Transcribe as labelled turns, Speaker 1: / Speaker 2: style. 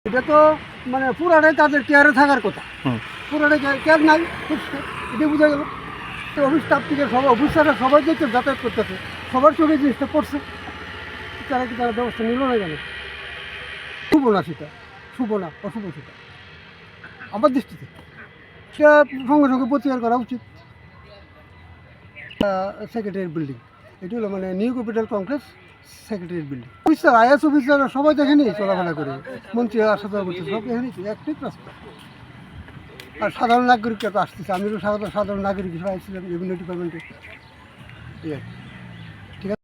Speaker 1: এটা তো মানে পুরাটাই তাদের কেয়ারে থাকার কথা, পুরাটাই কেয়ার নাই, এটা বোঝা গেল। তো অফিস স্টাফ থেকে সবাই অফিসাররা সবাই যে যাতায়াত করতেছে, সবার চোখে জিনিসটা পড়ছে, তারা কি তারা ব্যবস্থা নিল না কেন? শুভ না সেটা, শুভ না, অশুভ সেটা আমার দৃষ্টিতে। সেটা সঙ্গে সঙ্গে প্রতিকার করা উচিত। সেক্রেটারিয়েট বিল্ডিং, এটি হলো মানে new capital complex secretariat building. Officer is অফিসাররা সবাই দেখেনি চলাফেরা করে, মন্ত্রী আসা যাওয়া করছে, সব দেখেনি একটাই রাস্তা। আর সাধারণ নাগরিকরা তো আসতেছে, আমি তো সাধারণ নাগরিক হিসেবে আসছিলাম রেভিনিউ ডিপার্টমেন্টে। ঠিক আছে।